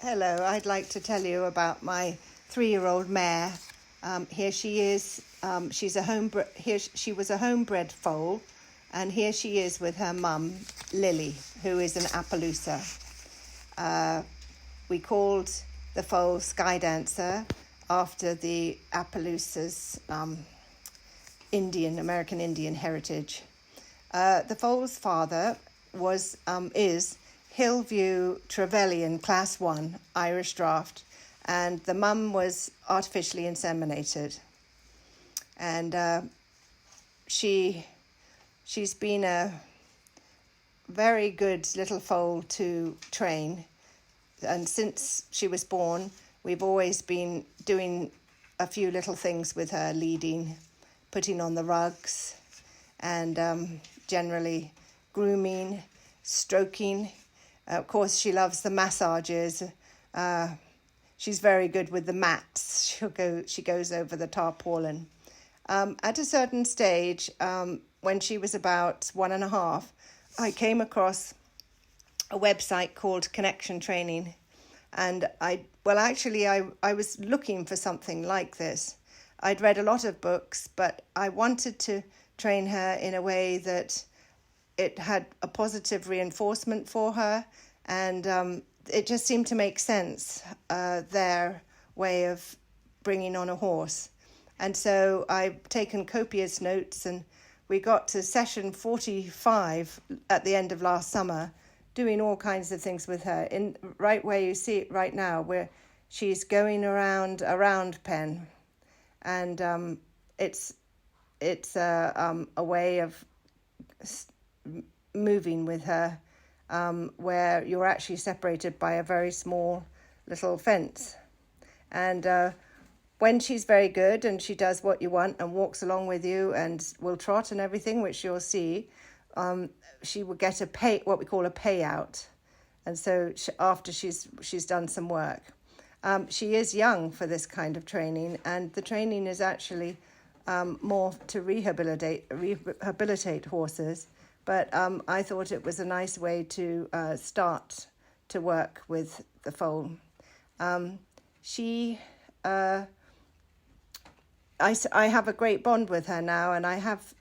Hello, I'd like to tell you about my 3-year-old mare. Here she is. She was a homebred foal, and here she is with her mum, Lily, who is an Appaloosa. We called the foal SkyDancer after the Appaloosa's American Indian heritage. The foal's father is Hillview Trevelyan Class 1 Irish Draft, and the mum was artificially inseminated. And she's been a very good little foal to train, and since she was born we've always been doing a few little things with her, leading, putting on the rugs, and generally grooming, stroking. Of course, she loves the massages. She's very good with the mats. She goes over the tarpaulin. At a certain stage, when she was about 1.5, I came across a website called Connection Training, and I was looking for something like this. I'd read a lot of books, but I wanted to train her in a way that it had a positive reinforcement for her, and it just seemed to make sense, their way of bringing on a horse. And so I've taken copious notes, and we got to session 45 at the end of last summer, doing all kinds of things with her. In right where you see it right now, where she's going around a round pen, and it's a way of moving with her, where you're actually separated by a very small little fence. And when she's very good and she does what you want and walks along with you and will trot and everything, which you'll see, she will get what we call a payout. And so after she's done some work. She is young for this kind of training, and the training is actually more to rehabilitate horses. But I thought it was a nice way to start to work with the foal. I have a great bond with her now, and I have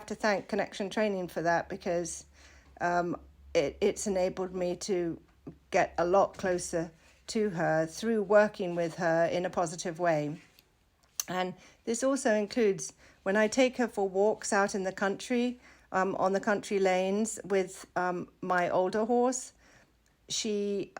to thank Connection Training for that, because it's enabled me to get a lot closer to her through working with her in a positive way. And this also includes when I take her for walks out in the country, on the country lanes with my older horse. I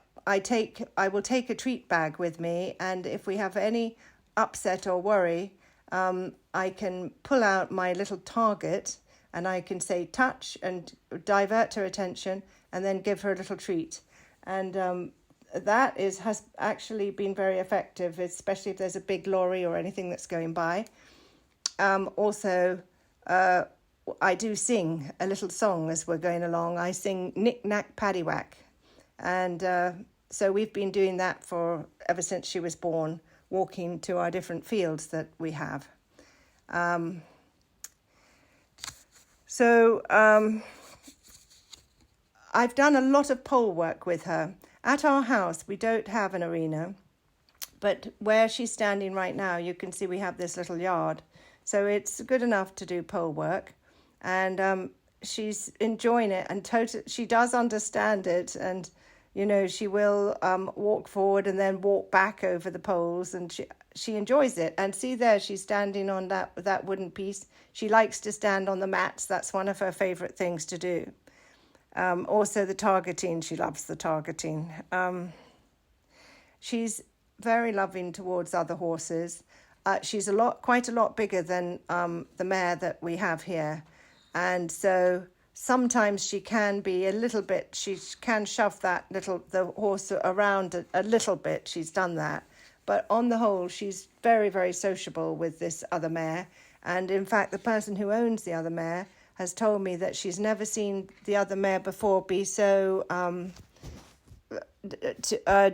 will take a treat bag with me, and if we have any upset or worry, I can pull out my little target and I can say touch and divert her attention and then give her a little treat. And that has actually been very effective, especially if there's a big lorry or anything that's going by. Also, I do sing a little song as we're going along. I sing Knick Knack Paddywhack. And so we've been doing that ever since she was born, walking to our different fields that we have. I've done a lot of pole work with her. At our house, we don't have an arena, but where she's standing right now, you can see we have this little yard. So it's good enough to do pole work. And she's enjoying it, and she does understand it, and she will walk forward and then walk back over the poles, and she enjoys it. And see there, she's standing on that wooden piece. She likes to stand on the mats. That's one of her favorite things to do. Also the targeting, she loves the targeting. She's very loving towards other horses. She's quite a lot bigger than the mare that we have here. And so sometimes she can be a little bit, she can shove the horse around a little bit. She's done that. But on the whole, she's very, very sociable with this other mare. And in fact, the person who owns the other mare has told me that she's never seen the other mare before be so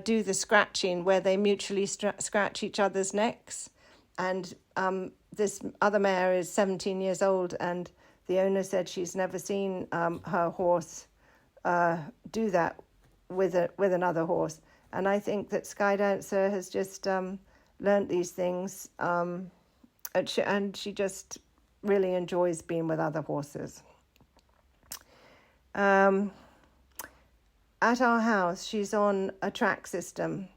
do the scratching where they mutually scratch each other's necks. And this other mare is 17 years old, and the owner said she's never seen her horse do that with another horse. And I think that SkyDancer has just learnt these things, and she just really enjoys being with other horses. At our house, she's on a track system.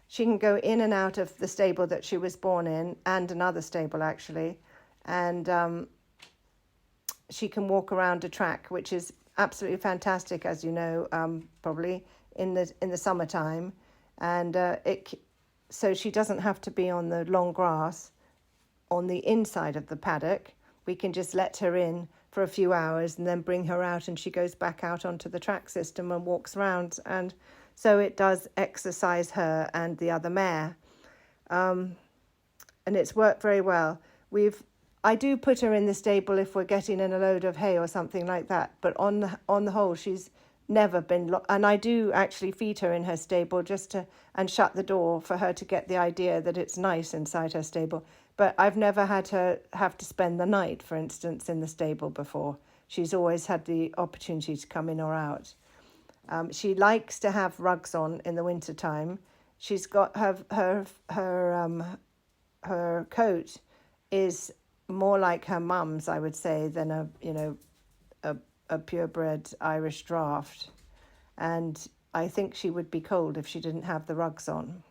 She can go in and out of the stable that she was born in, and another stable actually, and she can walk around a track, which is absolutely fantastic, as you know, probably in the summertime, and so she doesn't have to be on the long grass on the inside of the paddock. We can just let her in for a few hours and then bring her out, and she goes back out onto the track system and walks around, and so it does exercise her and the other mare, and it's worked very well. I do put her in the stable if we're getting in a load of hay or something like that, but on the whole, she's never been and I do actually feed her in her stable and shut the door for her to get the idea that it's nice inside her stable. But I've never had her have to spend the night, for instance, in the stable before. She's always had the opportunity to come in or out. She likes to have rugs on in the wintertime. She's got her coat is more like her mum's, I would say, than a purebred Irish draft. And I think she would be cold if she didn't have the rugs on.